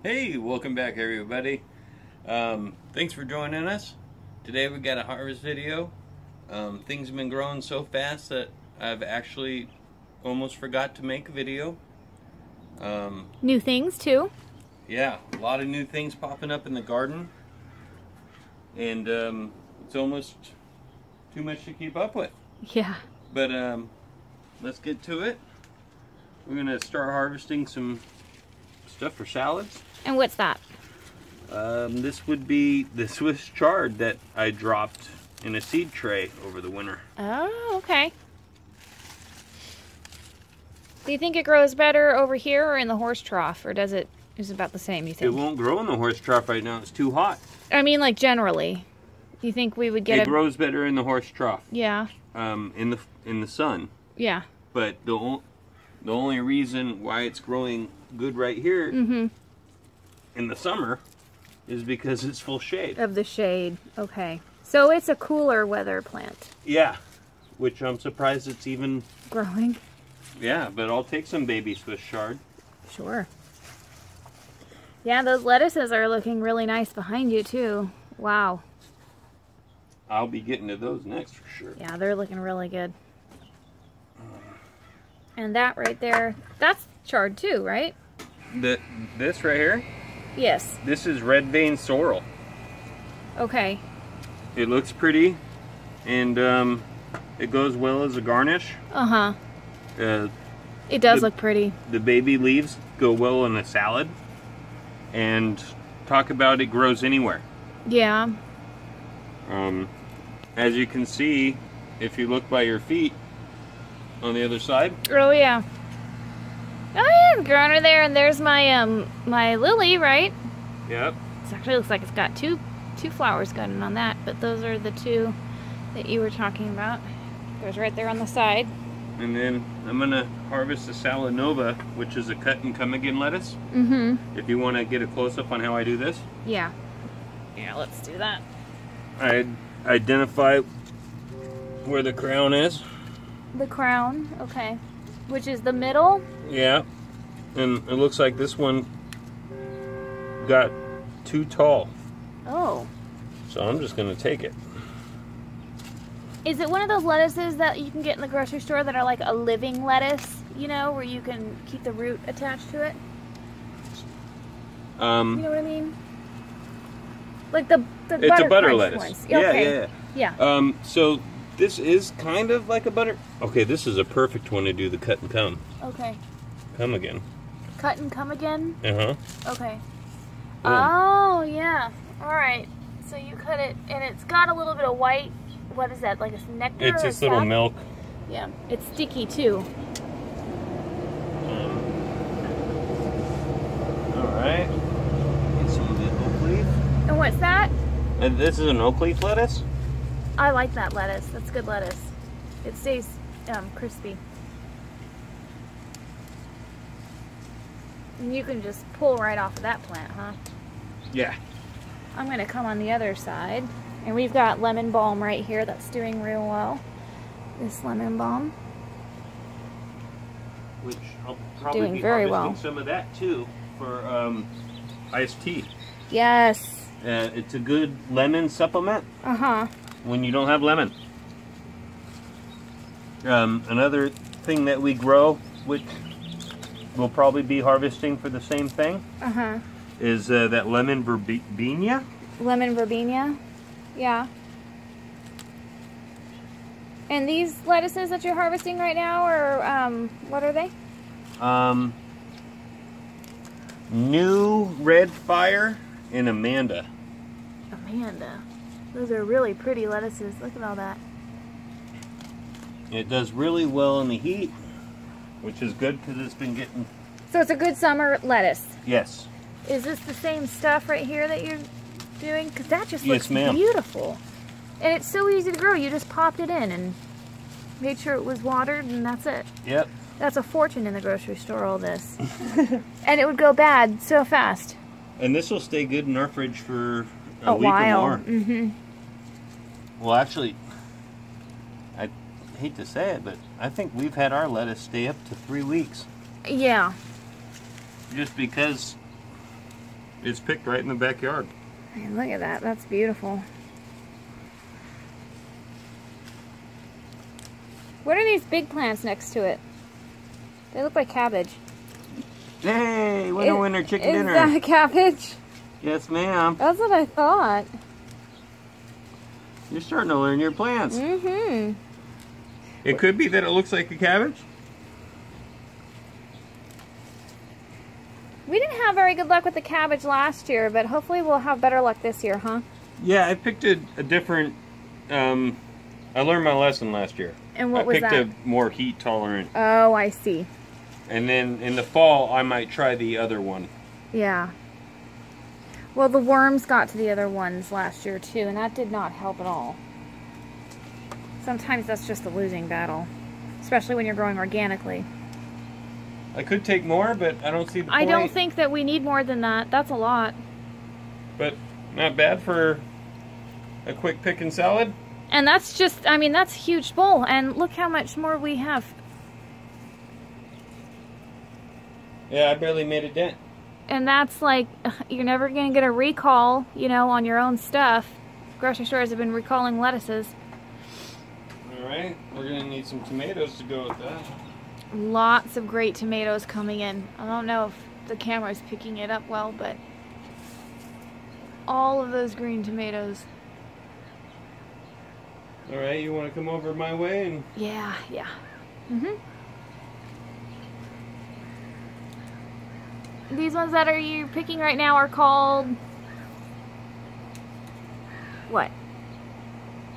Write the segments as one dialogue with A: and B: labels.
A: Hey, welcome back everybody. Thanks for joining us. Today we got a harvest video. Things have been growing so fast that I've actually almost forgot to make a video.
B: New things too?
A: Yeah, a lot of new things popping up in the garden. And it's almost too much to keep up with.
B: Yeah.
A: But let's get to it. We're going to start harvesting some stuff for salads.
B: And what's that?
A: This would be the Swiss chard that I dropped in a seed tray over the winter.
B: Oh, okay. Do you think it grows better over here or in the horse trough, or is it about the same, you think?
A: It won't grow in the horse trough right now. It's too hot.
B: I mean, like generally. Do you think we would get
A: it grows better in the horse trough.
B: Yeah.
A: In the sun.
B: Yeah.
A: But the only reason why it's growing good right here in the summer is because it's full shade.
B: Of the shade. Okay. So it's a cooler weather plant.
A: Yeah. Which I'm surprised it's even
B: growing.
A: Yeah, but I'll take some baby Swiss chard.
B: Sure. Yeah, those lettuces are looking really nice behind you too. Wow.
A: I'll be getting to those next for sure.
B: Yeah, they're looking really good. And that right there, that's chard too, right?
A: This right here?
B: Yes.
A: This is red vein sorrel.
B: Okay.
A: It looks pretty, and it goes well as a garnish.
B: Uh-huh. It does look pretty.
A: The baby leaves go well in a salad, and talk about it grows anywhere.
B: Yeah.
A: As you can see, if you look by your feet on the other side.
B: Oh yeah. Oh yeah, growing her there, and there's my my lily, right?
A: Yep.
B: It actually looks like it's got two flowers going on that, but those are the two that you were talking about. There's right there on the side.
A: And then I'm gonna harvest the Salanova, which is a cut and come again lettuce. If you want to get a close up on how I do this.
B: Yeah. Yeah, let's do that.
A: I identify where the crown is.
B: The crown, okay. Which is the middle?
A: Yeah. And it looks like this one got too tall.
B: Oh.
A: So I'm just gonna take it.
B: Is it one of those lettuces that you can get in the grocery store that are like a living lettuce, you know, where you can keep the root attached to it? You know what I mean? Like the
A: it's a butter
B: crunch
A: lettuce.
B: ones.
A: Yeah,
B: Okay. Yeah.
A: So this is kind of like a butter. Okay, this is a perfect one to do the cut and come.
B: Okay.
A: Come again.
B: Cut and come again?
A: Uh-huh.
B: Okay.
A: Boom.
B: Oh, yeah. All right. So you cut it, and it's got a little bit of white. What is that? Like a nectar?
A: It's this little milk.
B: Yeah. It's sticky too.
A: All right. Get some of the oak leaf.
B: And what's that?
A: And this is an oak leaf lettuce.
B: I like that lettuce. That's good lettuce. It stays crispy. And you can just pull right off of that plant, huh?
A: Yeah.
B: I'm going to come on the other side. And we've got lemon balm right here that's doing real well. This lemon balm.
A: Which I'll probably
B: Doing
A: be
B: very
A: harvesting
B: well.
A: some of that too for iced tea.
B: Yes.
A: It's a good lemon supplement
B: Uh-huh.
A: when you don't have lemon. Another thing that we grow, which we'll probably be harvesting for the same thing, is that lemon verbena.
B: Lemon verbena. Yeah. And these lettuces that you're harvesting right now are, what are they?
A: New Red Fire and Amanda.
B: Amanda. Those are really pretty lettuces. Look at all that.
A: It does really well in the heat, which is good because it's been getting...
B: So it's a good summer lettuce.
A: Yes.
B: Is this the same stuff right here that you're doing? Because that just looks
A: Yes, ma'am.
B: beautiful. And it's so easy to grow. You just popped it in and made sure it was watered, and that's it.
A: Yep.
B: That's a fortune in the grocery store, all this. And it would go bad so fast.
A: And this will stay good in our fridge for a week
B: while.
A: or more. Well, actually, I hate to say it, but I think we've had our lettuce stay up to 3 weeks.
B: Yeah.
A: Just because it's picked right in the backyard.
B: Hey, look at that. That's beautiful. What are these big plants next to it? They look like cabbage.
A: Hey, winner chicken dinner.
B: Is that cabbage?
A: Yes, ma'am.
B: That's what I thought.
A: You're starting to learn your plants.
B: Mm-hmm.
A: It could be that it looks like a cabbage.
B: We didn't have very good luck with the cabbage last year, but hopefully we'll have better luck this year, huh?
A: Yeah, I picked a different... I learned my lesson last year.
B: And what was that?
A: I picked a more heat tolerant.
B: Oh, I see.
A: And then in the fall, I might try the other one.
B: Yeah. Well, the worms got to the other ones last year too, and that did not help at all. Sometimes that's just a losing battle, especially when you're growing organically.
A: I could take more, but I don't see the point.
B: I don't think that we need more than that. That's a lot.
A: But not bad for a quick pick and salad.
B: And that's just, I mean, that's a huge bowl. And look how much more we have.
A: Yeah, I barely made a dent.
B: And that's like, you're never going to get a recall, you know, on your own stuff. Grocery stores have been recalling lettuces.
A: Alright, we're going to need some tomatoes to go with that.
B: Lots of great tomatoes coming in. I don't know if the camera's picking it up well, but all of those green tomatoes.
A: Alright, you want to come over my way? And
B: Yeah. Mm-hmm. These ones that you're picking right now are called... what?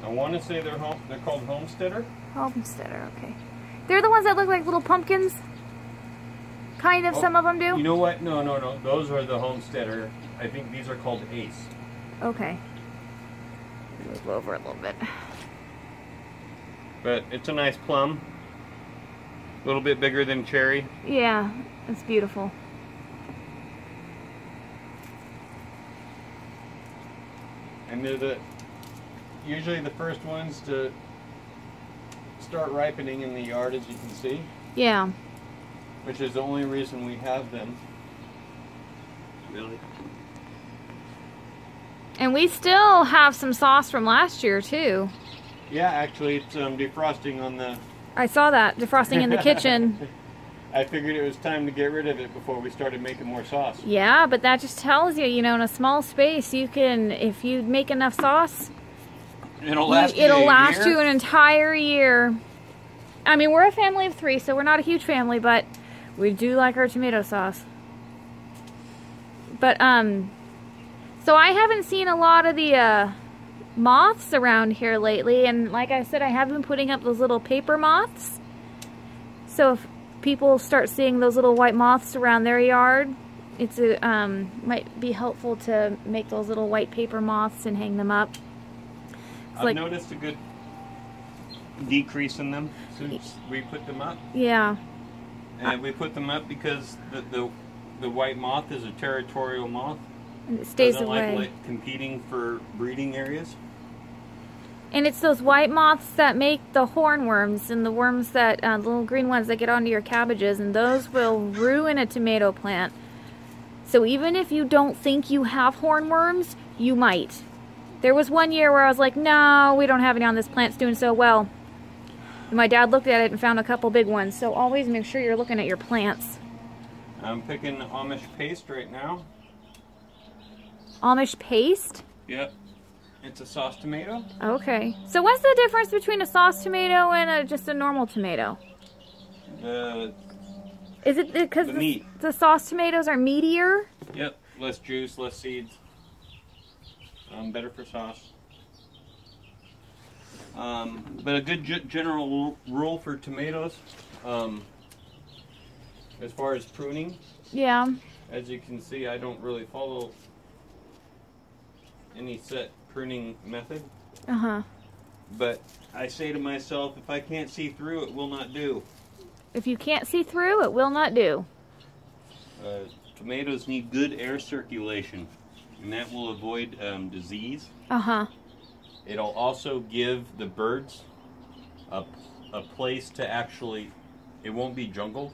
A: I want to say they're called Homesteader.
B: Homesteader, okay. They're the ones that look like little pumpkins? Kind of, some of them do?
A: You know what? No. Those are the Homesteader. I think these are called Ace.
B: Okay. Move over a little bit.
A: But it's a nice plum. A little bit bigger than cherry.
B: Yeah, it's beautiful.
A: And they're usually the first ones to start ripening in the yard, as you can see.
B: Yeah.
A: Which is the only reason we have them. Really.
B: And we still have some sauce from last year, too.
A: Yeah, actually, it's defrosting on the...
B: I saw that, defrosting in the kitchen.
A: I figured it was time to get rid of it before we started making more sauce.
B: Yeah, but that just tells you, you know, in a small space, you can, if you make enough sauce,
A: it'll last
B: you an entire year. I mean, we're a family of 3, so we're not a huge family, but we do like our tomato sauce. But, so I haven't seen a lot of the, moths around here lately, and like I said, I have been putting up those little paper moths. So if people start seeing those little white moths around their yard, it's might be helpful to make those little white paper moths and hang them up.
A: I've noticed a good decrease in them since we put them up.
B: Yeah.
A: And we put them up because the white moth is a territorial moth.
B: And it stays
A: away.
B: like
A: competing for breeding areas.
B: And it's those white moths that make the hornworms and the worms that, the little green ones that get onto your cabbages, and those will ruin a tomato plant. So even if you don't think you have hornworms, you might. There was one year where I was like, no, we don't have any on this plant, it's doing so well. And my dad looked at it and found a couple big ones, so always make sure you're looking at your plants.
A: I'm picking Amish paste right now.
B: Amish paste?
A: Yep. It's a sauce tomato.
B: Okay. So what's the difference between a sauce tomato and just a normal tomato? Is it because the sauce tomatoes are meatier?
A: Yep. Less juice, less seeds. Better for sauce. But a good general rule for tomatoes, as far as pruning.
B: Yeah.
A: As you can see, I don't really follow any set pruning method.
B: Uh-huh.
A: But I say to myself, if I can't see through, it will not do.
B: If you can't see through, it will not do.
A: Tomatoes need good air circulation, and that will avoid disease.
B: Uh-huh.
A: It'll also give the birds a place to actually, it won't be jungle.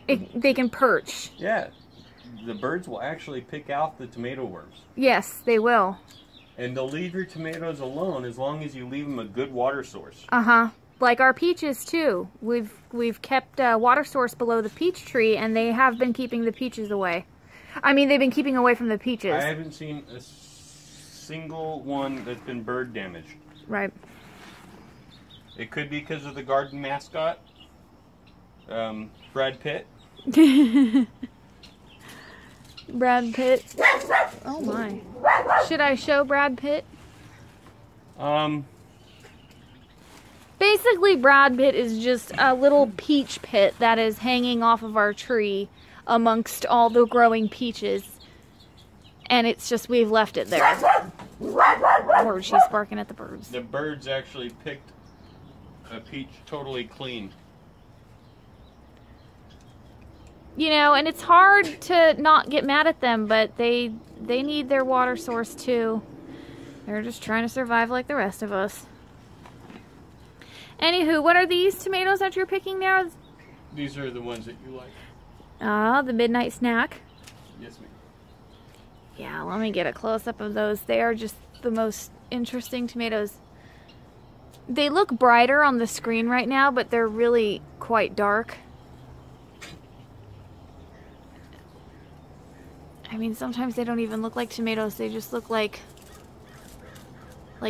B: They can perch.
A: Yeah. the birds will actually pick out the tomato worms.
B: Yes, they will.
A: And they'll leave your tomatoes alone as long as you leave them a good water source.
B: Uh-huh. Like our peaches too. We've kept a water source below the peach tree, and they have been keeping the peaches away. I mean, they've been keeping away from the peaches.
A: I haven't seen a single one that's been bird damaged.
B: Right.
A: It could be because of the garden mascot, Brad Pitt.
B: Brad Pitt. Oh my. Should I show Brad Pitt? Basically, Brad Pitt is just a little peach pit that is hanging off of our tree amongst all the growing peaches. And it's just, we've left it there. Or she's barking at the birds.
A: The birds actually picked a peach totally clean.
B: You know, and it's hard to not get mad at them, but they need their water source too. They're just trying to survive like the rest of us. Anywho, what are these tomatoes that you're picking now?
A: These are the ones that you like.
B: Ah, the midnight snack.
A: Yes, ma'am.
B: Yeah, let me get a close-up of those. They are just the most interesting tomatoes. They look brighter on the screen right now, but they're really quite dark. I mean, sometimes they don't even look like tomatoes. They just look like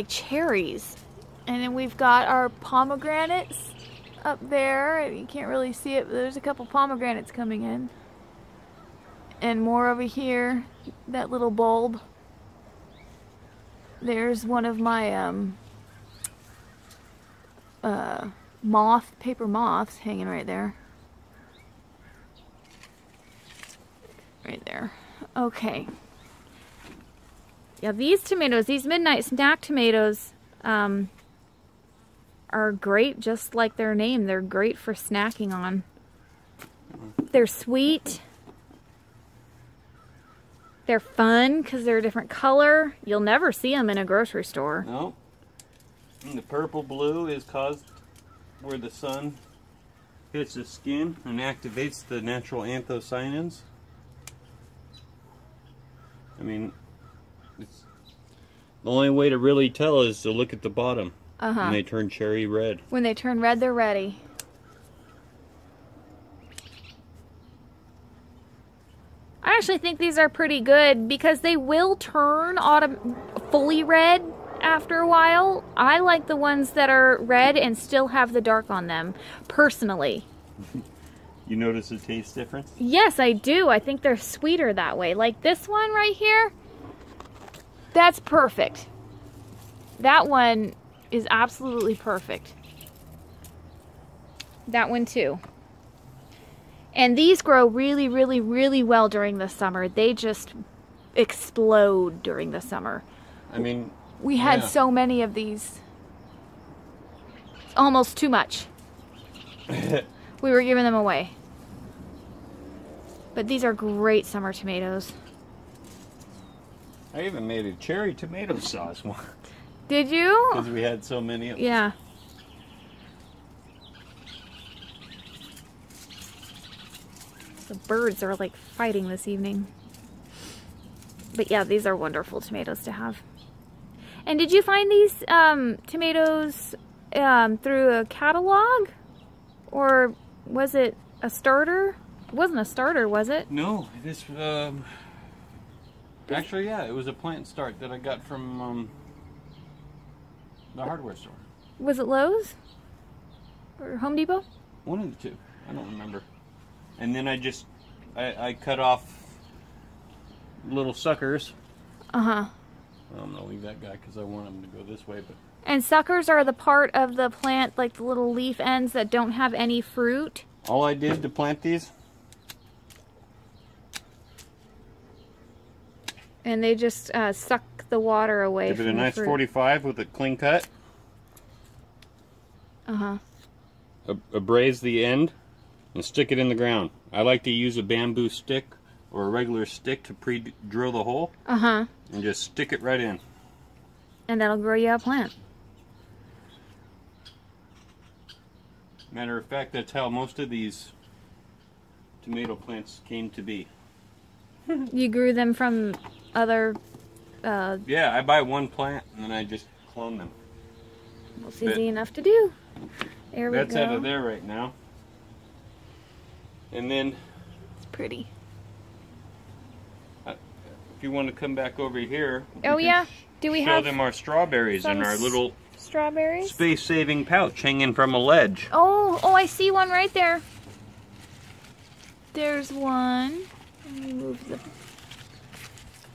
B: cherries. And then we've got our pomegranates up there. You can't really see it, but there's a couple pomegranates coming in. And more over here, that little bulb. There's one of my paper moths hanging right there. Right there. Okay. Yeah, these tomatoes, these midnight snack tomatoes, are great just like their name. They're great for snacking on. They're sweet. They're fun because they're a different color. You'll never see them in a grocery store.
A: No. And the purple blue is caused where the sun hits the skin and activates the natural anthocyanins. I mean, it's, the only way to really tell is to look at the bottom. When they turn cherry red.
B: When they turn red, they're ready. I actually think these are pretty good because they will turn fully red after a while. I like the ones that are red and still have the dark on them, personally.
A: You notice a taste difference?
B: Yes, I do. I think they're sweeter that way. Like this one right here, that's perfect. That one is absolutely perfect. That one too. And these grow really, really, really well during the summer. They just explode during the summer.
A: I mean,
B: we had so many of these. Almost too much. We were giving them away. But these are great summer tomatoes.
A: I even made a cherry tomato sauce one.
B: Did you?
A: Because we had so many of them.
B: Yeah. The birds are like fighting this evening. But yeah, these are wonderful tomatoes to have. And did you find these tomatoes through a catalog? Or was it a starter? It wasn't a starter, was it?
A: No, this actually, yeah, it was a plant start that I got from the hardware store.
B: Was it Lowe's? Or Home Depot?
A: One of the two. I don't remember. And then I cut off little suckers.
B: Uh-huh.
A: I'm going to leave that guy because I want him to go this way. But
B: And suckers are the part of the plant, like the little leaf ends that don't have any fruit.
A: all I did to plant these,
B: and they just suck the water away.
A: give it
B: from
A: a
B: the
A: nice
B: fruit.
A: 45 with a clean cut. Abrase the end and stick it in the ground. I like to use a bamboo stick or a regular stick to pre-drill the hole. And just stick it right in.
B: And that'll grow you a plant.
A: Matter of fact, that's how most of these tomato plants came to be.
B: You grew them from other...
A: Yeah, I buy one plant and then I just clone them.
B: Well, it's easy enough to do. There we go.
A: That's out of there right now. And then...
B: It's pretty.
A: If you want to come back over here...
B: Oh, yeah. Do we have...
A: show them our strawberries in our little...
B: Strawberries?
A: Space-saving pouch hanging from a ledge.
B: Oh, I see one right there. There's one. Let me move the...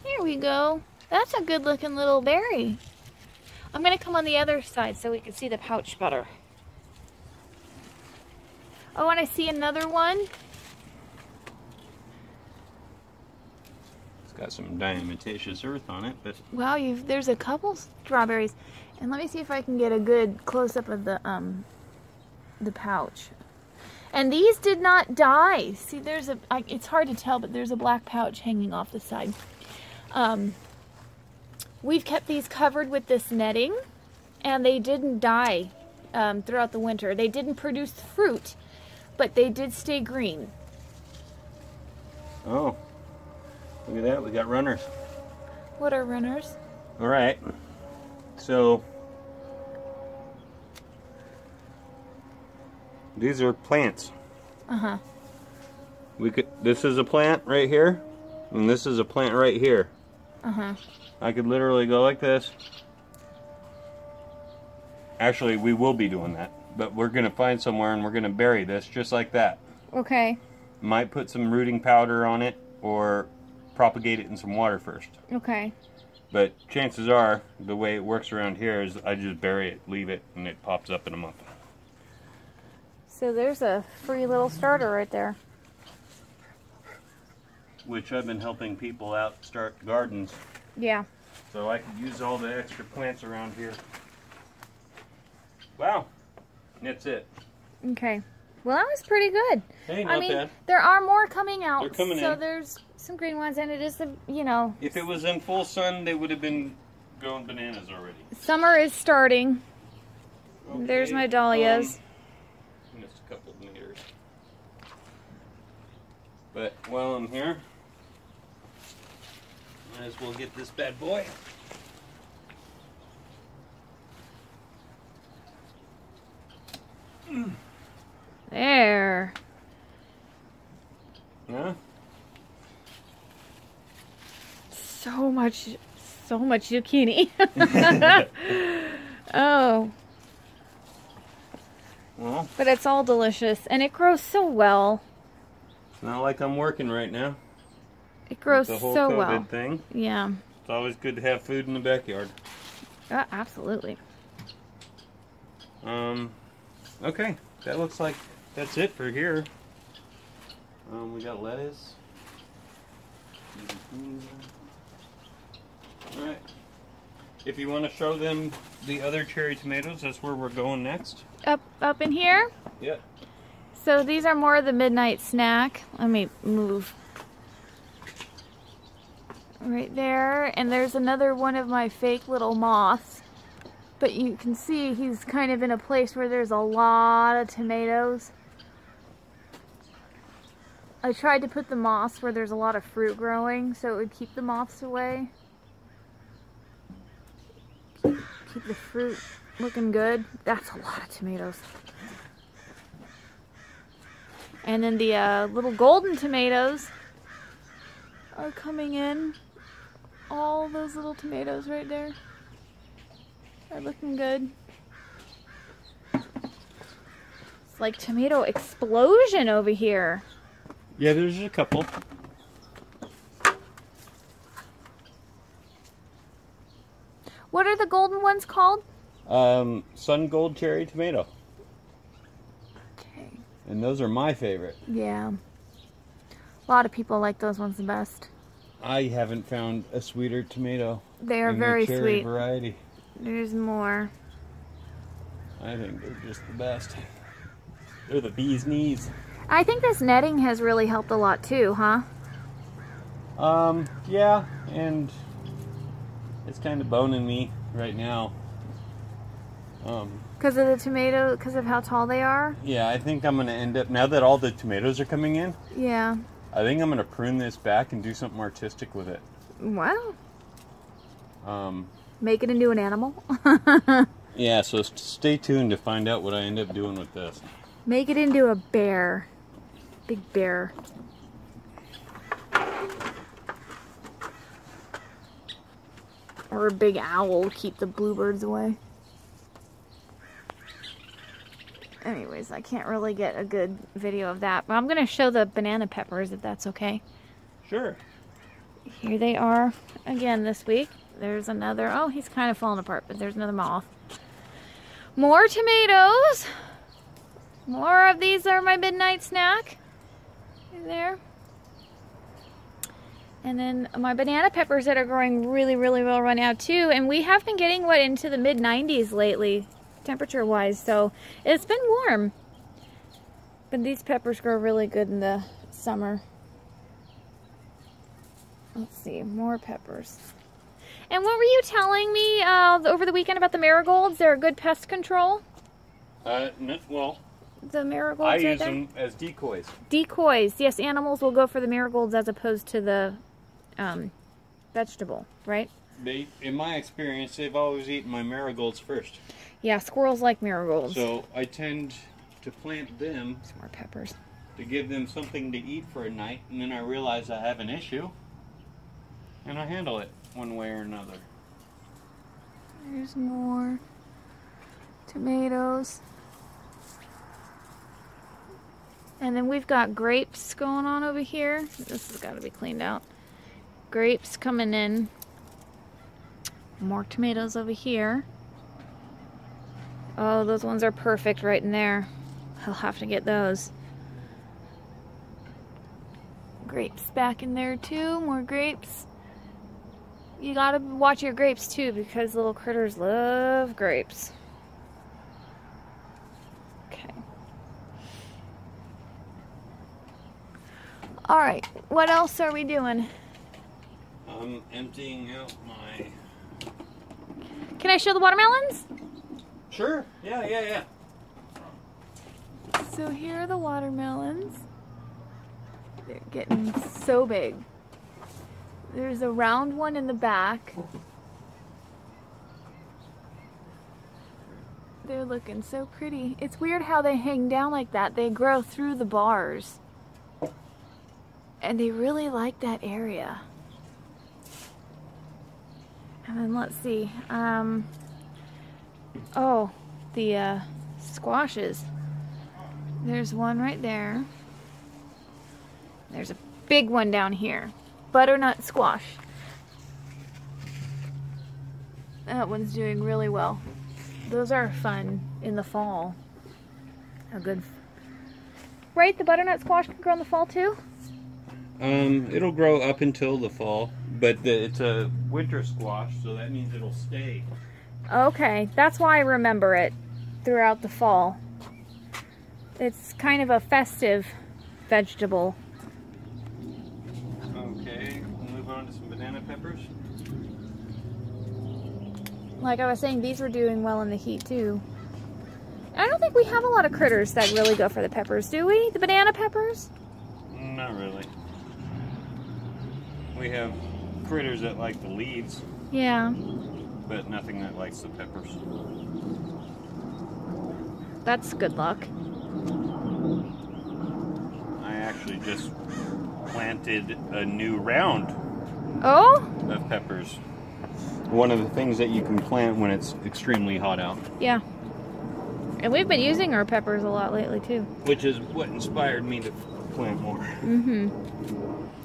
B: Here we go. That's a good-looking little berry. I'm going to come on the other side so we can see the pouch better. Oh, and I see another one.
A: It's got some diatomaceous earth on it, but...
B: Wow, there's a couple strawberries. And let me see if I can get a good close-up of the pouch. And these did not die. See, there's it's hard to tell, but there's a black pouch hanging off the side. We've kept these covered with this netting, and they didn't die throughout the winter. They didn't produce fruit, but they did stay green.
A: Oh, look at that. We got runners.
B: What are runners?
A: All right. So, these are plants.
B: Uh-huh.
A: This is a plant right here, and this is a plant right here.
B: Uh-huh.
A: I could literally go like this. Actually, we will be doing that, but we're going to find somewhere and we're going to bury this just like that.
B: Okay.
A: Might put some rooting powder on it or propagate it in some water first.
B: Okay.
A: But chances are, the way it works around here is I just bury it, leave it, and it pops up in a month.
B: So there's a free little starter right there.
A: Which I've been helping people out start gardens.
B: Yeah.
A: So I could use all the extra plants around here. Wow. That's it.
B: Okay. Well, that was pretty good.
A: Hey, not bad.
B: There are more coming out.
A: They're coming in.
B: So there's some green ones, and it is, you know...
A: If it was in full sun, they would have been going bananas already.
B: Summer is starting.
A: Okay.
B: There's my dahlias.
A: Just a couple of meters. But while I'm here, might as well get this bad boy.
B: There.
A: Yeah.
B: So much zucchini. Oh.
A: Well,
B: but it's all delicious, and it grows so well.
A: It's not like I'm working right now.
B: It grows
A: the whole
B: so
A: COVID
B: well.
A: thing.
B: Yeah.
A: It's always good to have food in the backyard.
B: Absolutely.
A: Okay, that looks like that's it for here. We got lettuce. Alright. If you want to show them the other cherry tomatoes, that's where we're going next.
B: Up in here?
A: Yep.
B: So these are more of the midnight snack. Let me move. Right there. And there's another one of my fake little moths. But you can see he's kind of in a place where there's a lot of tomatoes. I tried to put the moths where there's a lot of fruit growing so it would keep the moths away. Keep the fruit looking good. That's a lot of tomatoes. And then the little golden tomatoes are coming in. All those little tomatoes right there are looking good. It's like tomato explosion over here.
A: Yeah, there's a couple.
B: What are the golden ones called?
A: Sun Gold Cherry Tomato.
B: Okay.
A: And those are my favorite.
B: Yeah. A lot of people like those ones the best.
A: I haven't found a sweeter tomato.
B: They are
A: in
B: very
A: the cherry
B: sweet.
A: variety.
B: There's more.
A: I think they're just the best. They're the bee's knees.
B: I think this netting has really helped a lot too, huh?
A: Yeah, and it's kind of boning me right now.
B: Because of the tomato, because of how tall they are?
A: Yeah, I think I'm going to end up, now that all the tomatoes are coming in,
B: Yeah.
A: I think I'm going to prune this back and do something artistic with it.
B: Wow. Make it into an animal?
A: Yeah, so stay tuned to find out what I end up doing with this.
B: Make it into a bear. Big bear. Or a big owl to keep the bluebirds away. Anyways, I can't really get a good video of that, but I'm going to show the banana peppers if that's okay.
A: Sure.
B: Here they are again this week. There's another, oh, he's kind of falling apart, but there's another moth. More tomatoes. More of these are my midnight snack. There. And then my banana peppers that are growing really, really well right now too. And we have been getting into the mid-90s lately, temperature-wise, so it's been warm. But these peppers grow really good in the summer. Let's see, more peppers. And what were you telling me over the weekend about the marigolds? They're a good pest control?
A: Well,
B: the marigolds
A: I use them as decoys.
B: Decoys, yes, animals will go for the marigolds as opposed to the vegetable, right?
A: In my experience, they've always eaten my marigolds first.
B: Yeah, squirrels like marigolds.
A: So I tend to plant them.
B: Some more peppers.
A: To give them something to eat for a night, and then I realize I have an issue, and I handle it one way or another.
B: There's more tomatoes. And then we've got grapes going on over here. This has got to be cleaned out. Grapes coming in. More tomatoes over here. Oh, those ones are perfect right in there. I'll have to get those. Grapes back in there too. More grapes. You gotta watch your grapes too because little critters love grapes. Okay. Alright, what else are we doing?
A: I'm emptying out my...
B: Can I show the watermelons?
A: Sure. Yeah.
B: So here are the watermelons. They're getting so big. There's a round one in the back. They're looking so pretty. It's weird how they hang down like that. They grow through the bars. And they really like that area. And then let's see. Oh, the squashes. There's one right there. There's a big one down here. Butternut squash. That one's doing really well. Those are fun in the fall. A good... Right, the butternut squash can grow in the fall too?
A: It'll grow up until the fall, but it's a winter squash, so that means it'll stay.
B: Okay, that's why I remember it throughout the fall. It's kind of a festive vegetable.
A: Okay, we'll move on to some banana peppers.
B: Like I was saying, these were doing well in the heat too. I don't think we have a lot of critters that really go for the peppers, do we? The banana peppers?
A: Not really. We have critters that like the leaves.
B: Yeah.
A: But nothing that likes the peppers.
B: That's good luck.
A: I actually just planted a new round of peppers. One of the things that you can plant when it's extremely hot out.
B: Yeah. And we've been using our peppers a lot lately too.
A: Which is what inspired me to plant more.
B: Mm-hmm.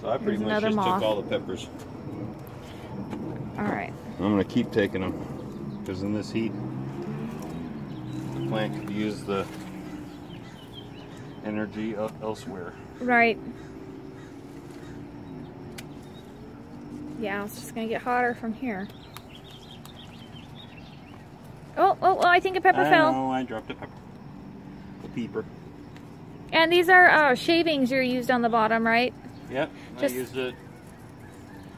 A: So I pretty much just took all the peppers.
B: Alright.
A: I'm going to keep taking them. Because in this heat, the plant could use the energy elsewhere.
B: Right. Yeah, it's just going to get hotter from here. Oh, I think a pepper fell.
A: Oh, I dropped a pepper. A peeper.
B: And these are shavings you used on the bottom, right?
A: Yep, I used the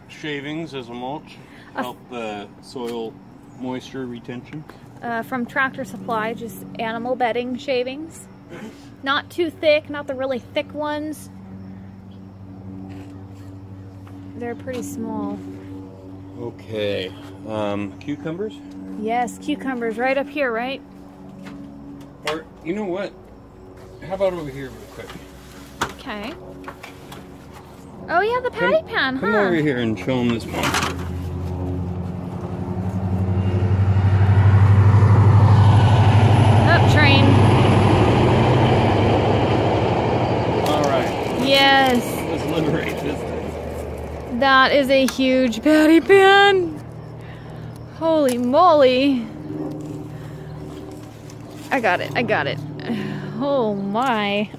A: shavings as a mulch. Help the soil moisture retention.
B: From Tractor Supply, just animal bedding shavings. Not too thick, not the really thick ones. they're pretty small.
A: Okay. Cucumbers?
B: Yes, cucumbers right up here, right?
A: Or, you know what? How about over here real quick?
B: Okay. Oh yeah, the patty pan, huh?
A: Come over here and show them this one.
B: Up train.
A: Alright.
B: Yes.
A: Let's liberate this thing.
B: That is a huge patty pan. Holy moly. I got it. I got it. Oh my.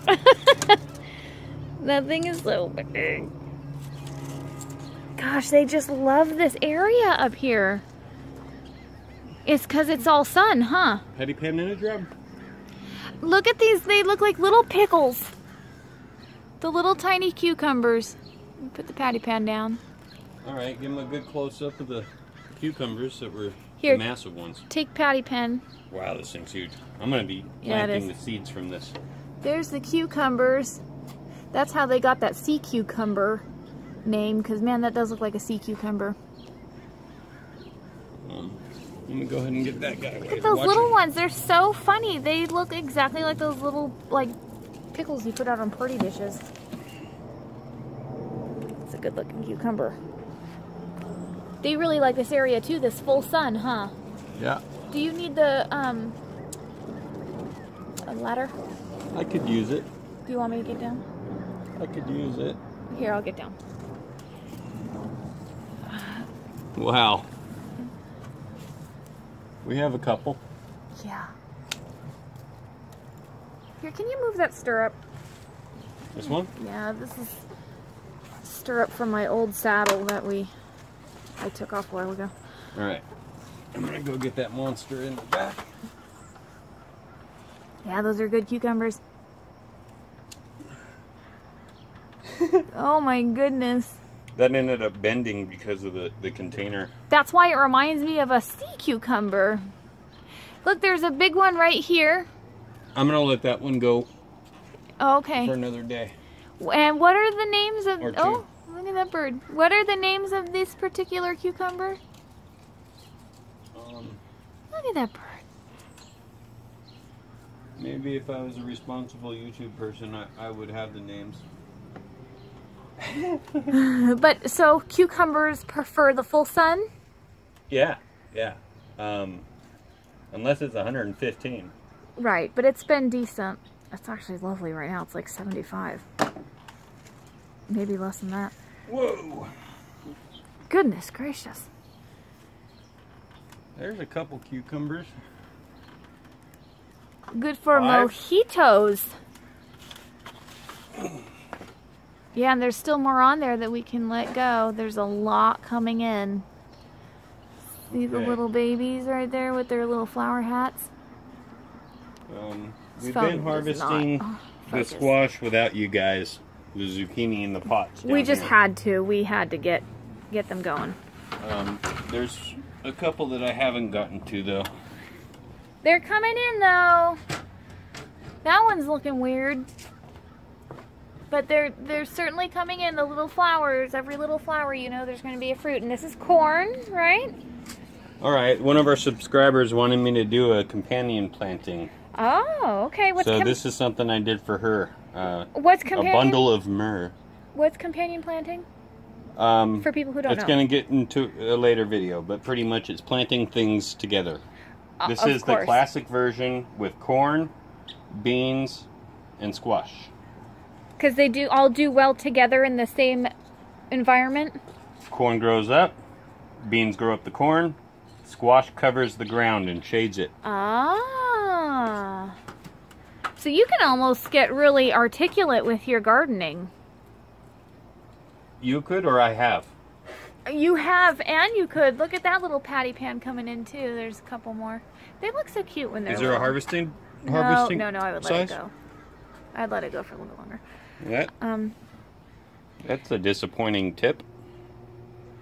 B: That thing is so big. Gosh, they just love this area up here. It's because it's all sun, huh?
A: Patty pan in a drum.
B: Look at these. They look like little pickles. The little tiny cucumbers. Put the patty pan down.
A: Alright, give them a good close-up of the cucumbers that were
B: Here,
A: the massive ones.
B: Take patty pan.
A: Wow, this thing's huge. I'm going to be planting the seeds from this.
B: There's the cucumbers. That's how they got that sea cucumber name, because man, that does look like a sea cucumber.
A: Let me go ahead and get that guy away.
B: Look at those little ones. They're so funny. They look exactly like those little, like, pickles you put out on party dishes. It's a good looking cucumber. They really like this area too, this full sun, huh?
A: Yeah.
B: Do you need the, a ladder?
A: I could use it.
B: Do you want me to get down?
A: I could use it.
B: Here, I'll get down.
A: Wow. We have a couple.
B: Yeah. Here, can you move that stirrup?
A: This one?
B: Yeah, this is stirrup from my old saddle that I took off a while ago.
A: Alright. I'm gonna go get that monster in the back.
B: Yeah, those are good cucumbers. Oh my goodness.
A: That ended up bending because of the container.
B: That's why it reminds me of a sea cucumber. Look, there's a big one right here.
A: I'm gonna let that one go
B: Okay.
A: for another day.
B: And what are the names of...
A: Or two.
B: Oh, look at that bird. What are the names of this particular cucumber? Look at that bird.
A: Maybe if I was a responsible YouTube person, I would have the names.
B: But, so, cucumbers prefer the full sun?
A: Yeah, yeah. Unless it's 115.
B: Right, but it's been decent. It's actually lovely right now. It's like 75. Maybe less than that.
A: Whoa!
B: Goodness gracious.
A: There's a couple cucumbers.
B: Good for
A: 5.
B: mojitos. Yeah, and there's still more on there that we can let go. There's a lot coming in. See the little babies right there with their little flower hats?
A: We've been harvesting the squash without you guys. The zucchini in the pots.
B: We just had to. We had to get them going.
A: There's a couple that I haven't gotten to though.
B: They're coming in though. That one's looking weird. But they're certainly coming in, the little flowers. Every little flower, you know, there's going to be a fruit. And this is corn, right?
A: Alright, one of our subscribers wanted me to do a companion planting.
B: Oh, okay.
A: So this is something I did for her.
B: What's
A: a bundle of myrrh.
B: What's companion planting? For people who don't know.
A: It's going to get into a later video, but pretty much it's planting things together. This is the classic version with corn, beans, and squash.
B: Because they all do well together in the same environment?
A: Corn grows up, beans grow up the corn, squash covers the ground and shades it.
B: Ah. So you can almost get really articulate with your gardening.
A: You could, or I have.
B: You have, and you could. Look at that little patty pan coming in too. There's a couple more. They look so cute when they're
A: Is there
B: little.
A: a harvesting
B: No, I would let it go. I'd let it go for a little longer.
A: That, that's a disappointing tip.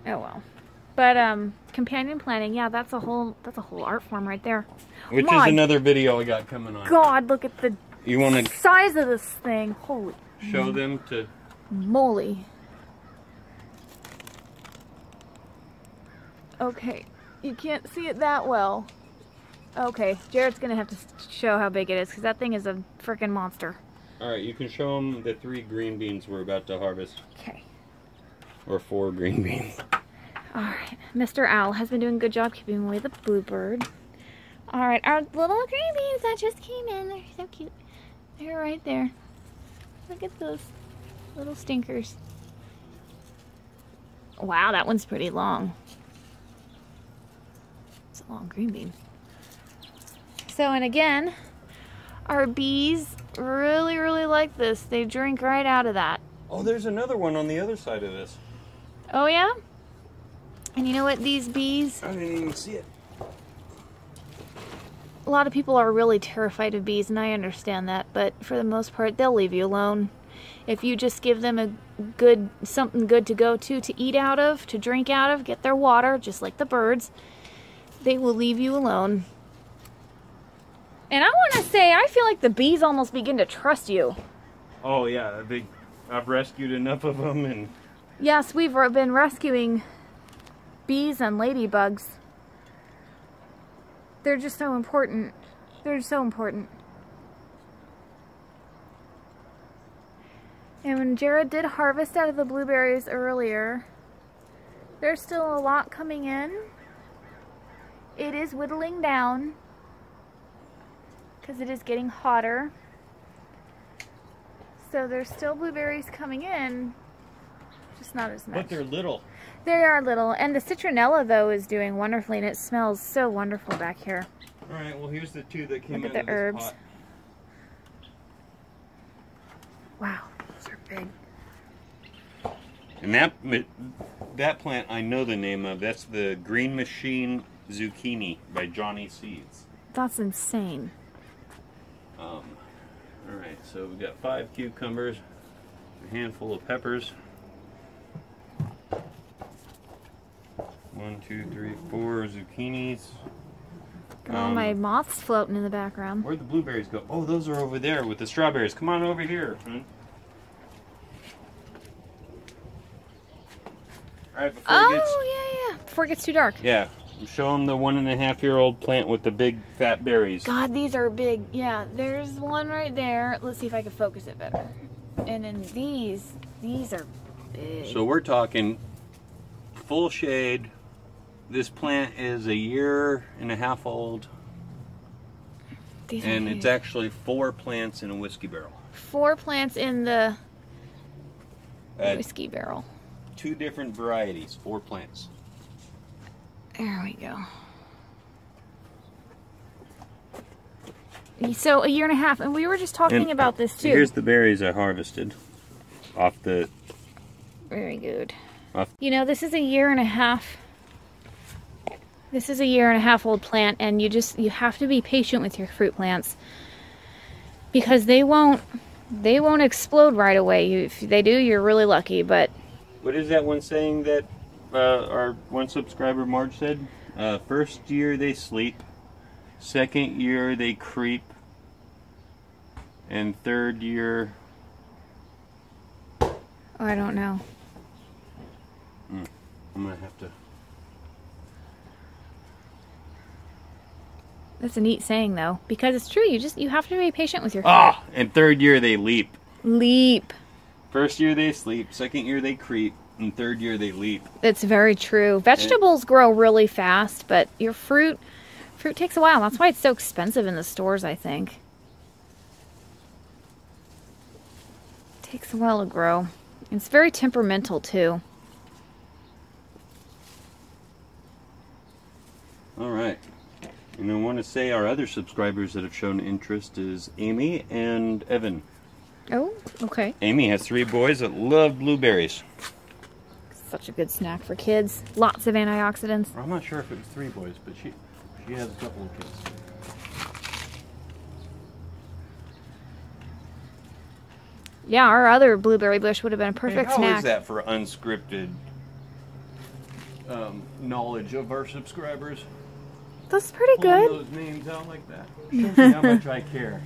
B: Oh well. But companion planting, yeah, that's a whole art form right there.
A: Which is another video I got coming on.
B: God, look at the
A: You
B: size of this thing. Holy
A: show them to
B: moly. Okay, you can't see it that well. Okay, Jared's gonna have to show how big it is because that thing is a freaking monster.
A: Alright, you can show them the 3 green beans we're about to harvest.
B: Okay.
A: Or 4 green beans.
B: Alright, Mr. Owl has been doing a good job keeping away the bluebird. Alright, our little green beans that just came in, they're so cute. They're right there. Look at those little stinkers. Wow, that one's pretty long. It's a long green bean. So, and again, our bees really like this. They drink right out of that.
A: Oh, there's another one on the other side of this.
B: Oh yeah? And you know what, these bees,
A: I didn't even see it.
B: a lot of people are really terrified of bees, and I understand that, but for the most part, they'll leave you alone. If you just give them a good, something good to go to eat out of, to drink out of, get their water, just like the birds, they will leave you alone. And I want to say, I feel like the bees almost begin to trust you.
A: Oh yeah, I've rescued enough of them, and
B: Yes, we've been rescuing bees and ladybugs. They're just so important. They're so important. And when Jared did harvest out of the blueberries earlier, there's still a lot coming in. It is whittling down because it is getting hotter. So there's still blueberries coming in, just not as much.
A: but they're little.
B: They are little, and the citronella though is doing wonderfully, and it smells so wonderful back here.
A: All right, well here's the 2 that came
B: Look
A: out
B: at
A: of
B: the
A: this
B: herbs.
A: pot.
B: Wow, those are big.
A: And that plant I know the name of. That's the Green Machine Zucchini by Johnny Seeds.
B: That's insane.
A: All right, so we've got 5 cucumbers, a handful of peppers. 1, 2, 3, 4 zucchinis.
B: Got all my moths floating in the background.
A: Where'd the blueberries go? Oh, those are over there with the strawberries. Come on over here, huh? All right, before it gets...
B: Yeah. Before it gets too dark.
A: Yeah, show them the 1.5-year-old plant with the big fat berries.
B: God, these are big. Yeah, there's one right there. Let's see if I can focus it better. And then these are big.
A: So we're talking full shade. This plant is 1.5 years old.
B: These are
A: And
B: huge.
A: it's actually 4 plants in a whiskey barrel.
B: 4 plants in the whiskey barrel.
A: 2 different varieties, 4 plants.
B: There we go. So 1.5 years, and we were just talking about this too.
A: Here's the berries I harvested off the...
B: Very good.
A: Off.
B: You know, this is 1.5 years. This is 1.5 years old plant, and you have to be patient with your fruit plants because they won't explode right away. If they do, you're really lucky. But
A: What is that one saying that our one subscriber Marge said? First year they sleep, second year they creep, and third year...
B: I don't know.
A: I'm gonna have to...
B: That's a neat saying though, because it's true. You have to be patient with your fruit.
A: Ah! And third year they leap.
B: Leap.
A: First year they sleep, second year they creep, and third year they leap.
B: That's very true. Vegetables grow really fast, but your fruit takes a while. That's why it's so expensive in the stores, I think. It takes a while to grow. It's very temperamental too.
A: All right. And I want to say our other subscribers that have shown interest is Amy and Evan.
B: Oh, okay.
A: Amy has 3 boys that love blueberries.
B: Such a good snack for kids. Lots of antioxidants.
A: I'm not sure if it was 3 boys, but she has a couple of kids.
B: Yeah, our other blueberry bush would have been a perfect
A: Hey, how
B: snack.
A: is that for unscripted knowledge of our subscribers?
B: That's pretty
A: Pulling
B: good.
A: those names out like that. Shows me how much I care.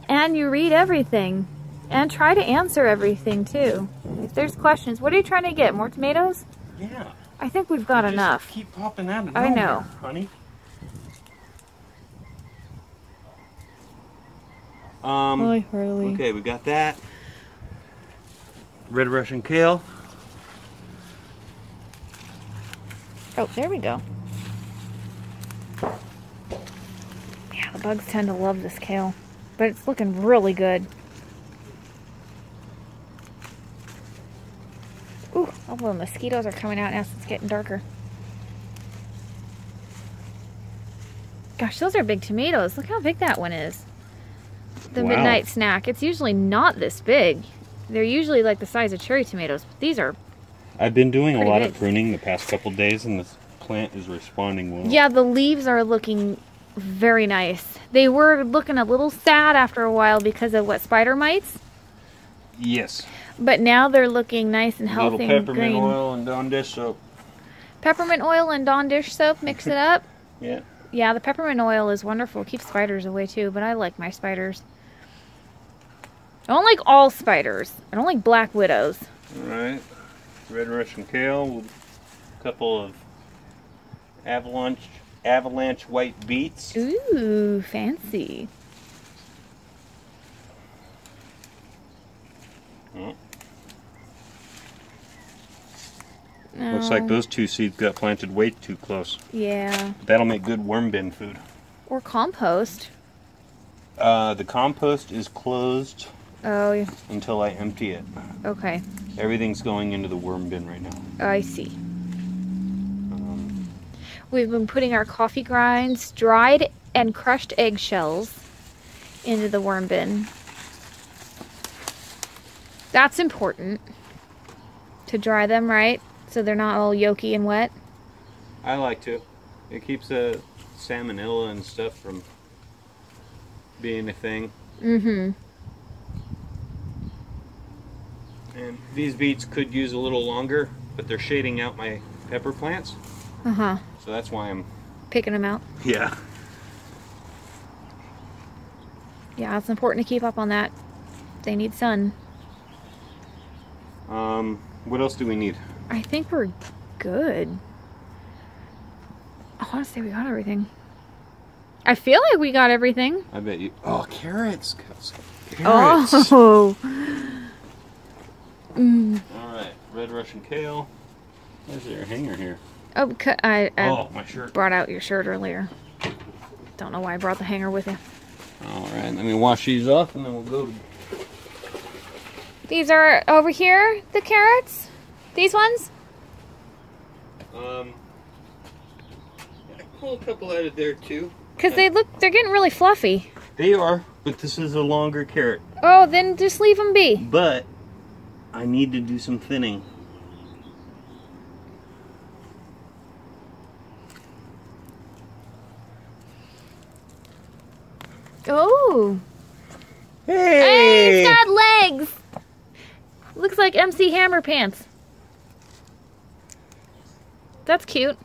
B: And you read everything. And try to answer everything too. If there's questions. What are you trying to get? More tomatoes?
A: Yeah.
B: I think we've got enough.
A: Keep popping out of
B: I
A: nowhere,
B: know.
A: honey.
B: Hi, Harley.
A: Okay, we got that. Red Russian kale.
B: Oh, there we go. Yeah, the bugs tend to love this kale, but it's looking really good. Ooh, all the mosquitoes are coming out now since it's getting darker. Gosh, those are big tomatoes. Look how big that one is. The
A: Wow.
B: midnight snack. It's usually not this big. They're usually like the size of cherry tomatoes, but these are...
A: I've been doing a
B: Pretty
A: lot
B: big.
A: of pruning the past couple days, and this plant is responding well.
B: Yeah, the leaves are looking very nice. They were looking a little sad after a while because of what, spider mites?
A: Yes.
B: But now they're looking nice and
A: A little
B: healthy and
A: peppermint
B: green.
A: oil and Dawn dish soap.
B: Peppermint oil and Dawn dish soap, mix it up.
A: Yeah.
B: Yeah, the peppermint oil is wonderful. It keeps spiders away too, but I like my spiders. I don't like all spiders. I don't like black widows.
A: Alright. Red Russian kale with a couple of avalanche white beets.
B: Ooh, fancy.
A: Oh. Looks like those two seeds got planted way too close.
B: Yeah.
A: That'll make good worm bin food.
B: Or compost.
A: The compost is closed
B: Oh, yeah.
A: until I empty it.
B: Okay.
A: Everything's going into the worm bin right now.
B: I see. We've been putting our coffee grinds, dried and crushed eggshells, into the worm bin. That's important. To dry them, right? So they're not all yolky and wet.
A: I like to. It keeps the salmonella and stuff from being a thing.
B: Mm-hmm.
A: And these beets could use a little longer, but they're shading out my pepper plants.
B: Uh-huh.
A: So that's why I'm...
B: Picking them out.
A: Yeah.
B: Yeah, it's important to keep up on that. They need sun.
A: What else do we need?
B: I think we're good. I want to say we got everything. I feel like we got everything.
A: I bet you... Oh, carrots. Carrots.
B: Oh.
A: Alright, red Russian kale. Where's your hanger here?
B: Oh, I
A: my shirt.
B: brought out your shirt earlier. Don't know why I brought the hanger with you.
A: Alright, let me wash these off and then we'll go to...
B: These are over here, the carrots? These ones?
A: I pull a couple out of there too.
B: Because they're getting really fluffy.
A: They are, but this is a longer carrot.
B: Oh, then just leave them be.
A: But I need to do some thinning.
B: Oh.
A: Hey!
B: Hey, it's got legs. Looks like MC Hammer pants. That's cute.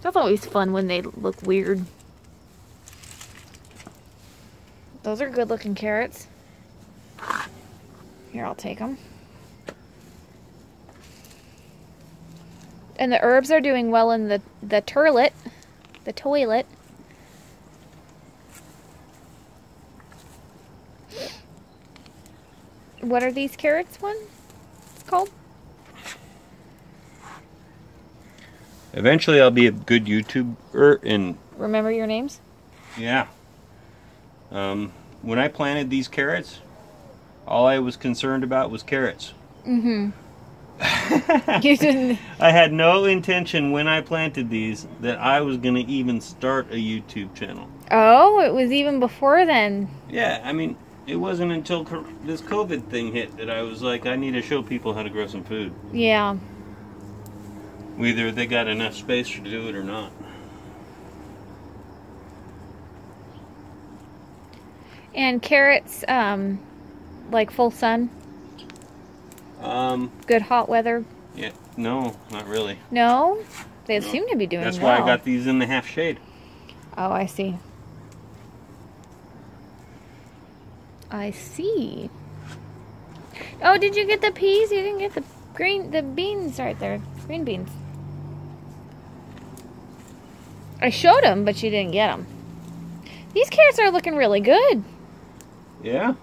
B: That's always fun when they look weird. Those are good looking carrots. Here, I'll take them. And the herbs are doing well in the toilet. The toilet. What are these carrots one? It's called?
A: Eventually I'll be a good YouTuber and...
B: Remember your names?
A: Yeah. When I planted these carrots, all I was concerned about was carrots.
B: Mm-hmm. You didn't...
A: I had no intention when I planted these that I was going to even start a YouTube channel.
B: Oh, it was even before then.
A: Yeah, I mean, it wasn't until this COVID thing hit that I was like, I need to show people how to grow some food.
B: Yeah.
A: Whether they got enough space to do it or not.
B: And carrots, like full sun? Good hot weather?
A: Yeah, no, not really.
B: No? They
A: No.
B: seem to be doing
A: That's
B: well.
A: why I got these in the half shade.
B: Oh, I see. I see. Oh, did you get the peas? You didn't get the The beans right there. Green beans. I showed them, but you didn't get them. These carrots are looking really good.
A: Yeah.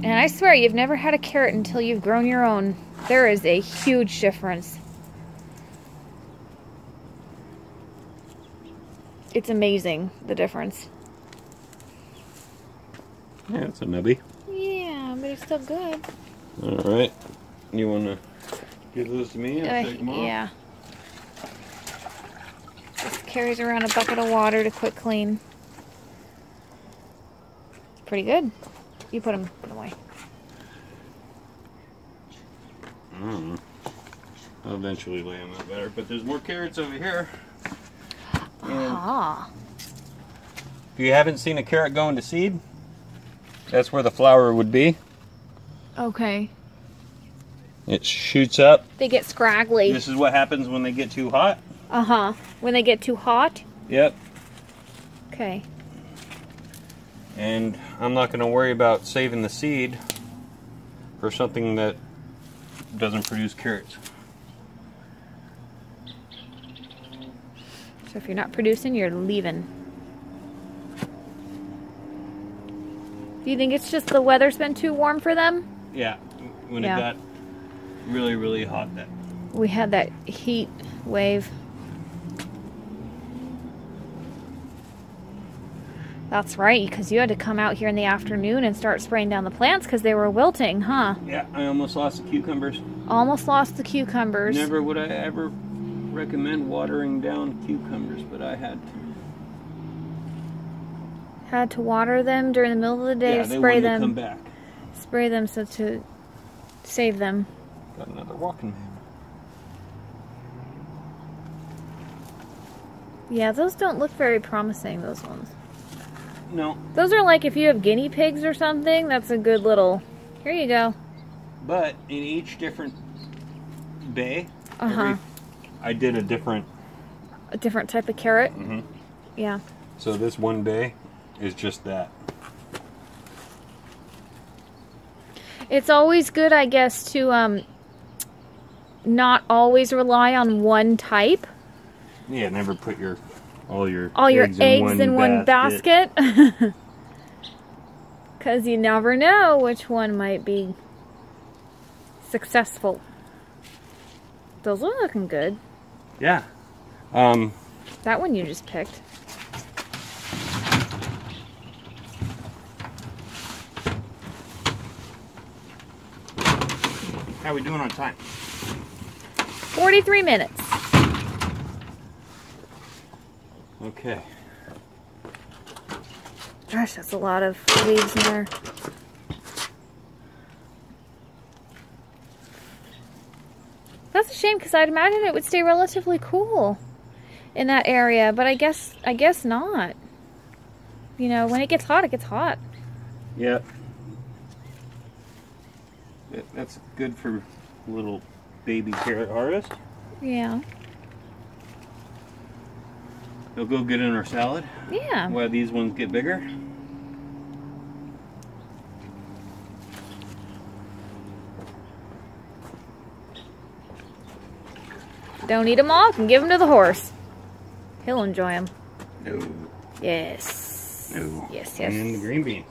B: And I swear, you've never had a carrot until you've grown your own. There is a huge difference. It's amazing, the difference.
A: Yeah, it's a nubby.
B: Yeah, but it's still good.
A: Alright. You want to give those to me? I'll take them off.
B: Yeah. Just carries around a bucket of water to quick clean. Pretty good. You put them away.
A: I'll eventually lay them out better, but there's more carrots over here.
B: Ah.
A: If you haven't seen a carrot go into seed, that's where the flower would be.
B: Okay.
A: It shoots up.
B: They get scraggly.
A: This is what happens when they get too hot.
B: Uh-huh. When they get too hot?
A: Yep.
B: Okay.
A: And I'm not going to worry about saving the seed for something that doesn't produce carrots.
B: So if you're not producing, you're leaving. Do you think it's just the weather's been too warm for them?
A: Yeah. When it got really, really hot, that
B: we had that heat wave. That's right, because you had to come out here in the afternoon and start spraying down the plants because they were wilting, huh?
A: Yeah, I almost lost the cucumbers.
B: Almost lost the cucumbers.
A: Never would I ever recommend watering down cucumbers, but I had to.
B: Had to water them during the middle of the day to spray them.
A: Come back.
B: Spray them so to save them.
A: Got another walking man.
B: Yeah, those don't look very promising, those ones.
A: No.
B: Those are like if you have guinea pigs or something, that's a good little... Here you go.
A: But in each different bay, I did a different...
B: A different type of carrot?
A: Mm-hmm.
B: Yeah.
A: So this one bay is just that.
B: It's always good, I guess, to not always rely on one type.
A: Yeah, never put all your
B: eggs in one basket. Because you never know which one might be successful. Those are looking good.
A: Yeah.
B: That one you just picked.
A: How are we doing on time?
B: 43 minutes.
A: Okay.
B: Gosh, that's a lot of leaves in there. That's a shame because I'd imagine it would stay relatively cool in that area, but I guess not. You know, when it gets hot, it gets hot.
A: Yep. That's good for little baby carrot harvest.
B: Yeah.
A: They'll go good in our salad.
B: Yeah.
A: While these ones get bigger.
B: Don't eat them all. Can give them to the horse. He'll enjoy them.
A: No.
B: Yes.
A: No.
B: Yes, yes.
A: And the green beans.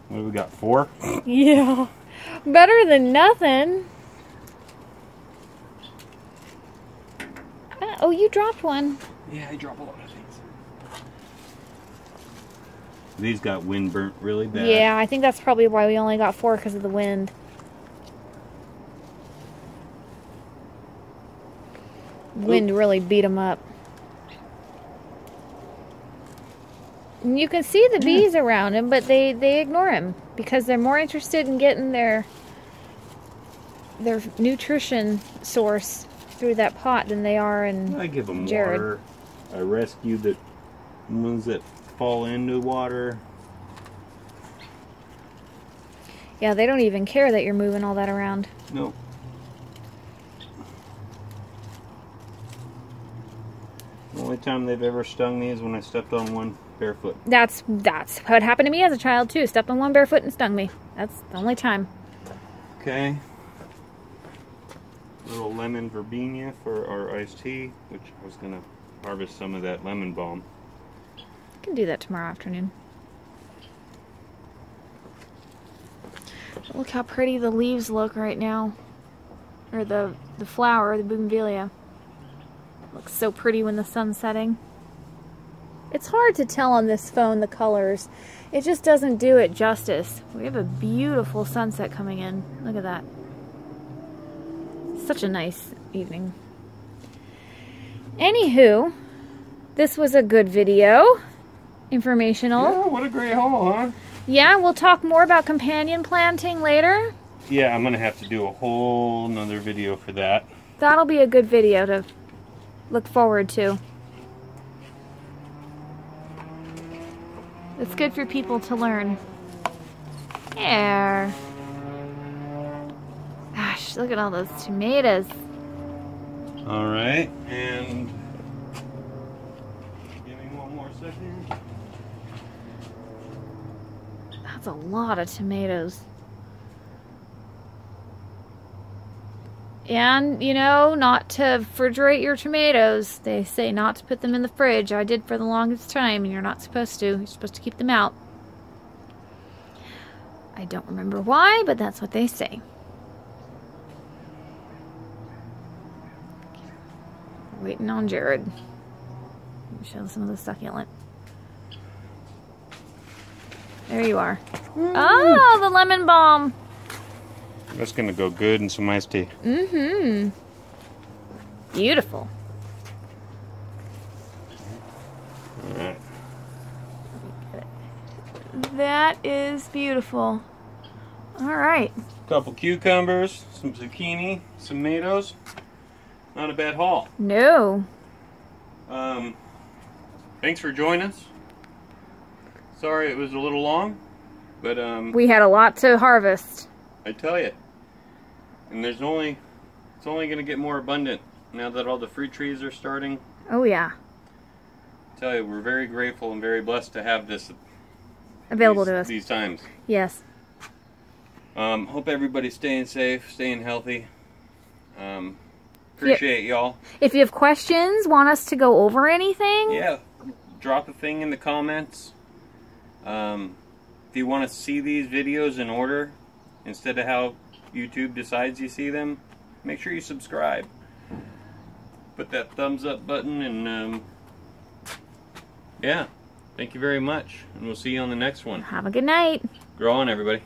A: What do we got? 4?
B: Yeah. Better than nothing. Oh, you dropped one.
A: Yeah, I drop a lot of things. These got wind burnt really bad.
B: Yeah, I think that's probably why we only got 4 because of the wind. Wind really beat them up. And you can see the bees around him, but they ignore him because they're more interested in getting their nutrition source through that pot than they are in
A: I give them
B: Jared.
A: water. I rescue the ones that fall into water.
B: Yeah, they don't even care that you're moving all that around.
A: No. The only time they've ever stung me is when I stepped on one barefoot.
B: That's what happened to me as a child too. Stepped on one barefoot and stung me. That's the only time.
A: Okay. Little lemon verbena for our iced tea, which I was gonna harvest some of that lemon balm.
B: I can do that tomorrow afternoon. Look how pretty the leaves look right now. Or the flower, the bougainvillea. Looks so pretty when the sun's setting. It's hard to tell on this phone the colors. It just doesn't do it justice. We have a beautiful sunset coming in. Look at that. Such a nice evening. Anywho, this was a good video. Informational.
A: Yeah, what a great haul, huh?
B: Yeah, we'll talk more about companion planting later.
A: Yeah, I'm gonna have to do a whole nother video for that.
B: That'll be a good video to look forward to. It's good for people to learn. There. Gosh, look at all those tomatoes.
A: All right, and give me one more second.
B: That's a lot of tomatoes. And, you know, not to refrigerate your tomatoes. They say not to put them in the fridge. I did for the longest time, and you're not supposed to. You're supposed to keep them out. I don't remember why, but that's what they say. Waiting on Jared. Show some of the succulent. There you are. Oh, the lemon balm.
A: That's gonna go good in some iced tea.
B: Mm-hmm. Beautiful.
A: All right.
B: That is beautiful. All right.
A: Couple cucumbers, some zucchini, some tomatoes. Not a bad haul.
B: No.
A: Thanks for joining us. Sorry it was a little long, but
B: We had a lot to harvest.
A: I tell you, and it's only going to get more abundant now that all the fruit trees are starting.
B: Oh yeah.
A: I tell you, we're very grateful and very blessed to have this
B: Available to us.
A: these times.
B: Yes.
A: Hope everybody's staying safe, staying healthy. Appreciate y'all.
B: If you have questions, want us to go over anything?
A: Yeah, drop a thing in the comments. If you want to see these videos in order instead of how YouTube decides you see them, make sure you subscribe. Put that thumbs up button, and yeah, thank you very much, and we'll see you on the next one.
B: Have a good night.
A: Grow on, everybody.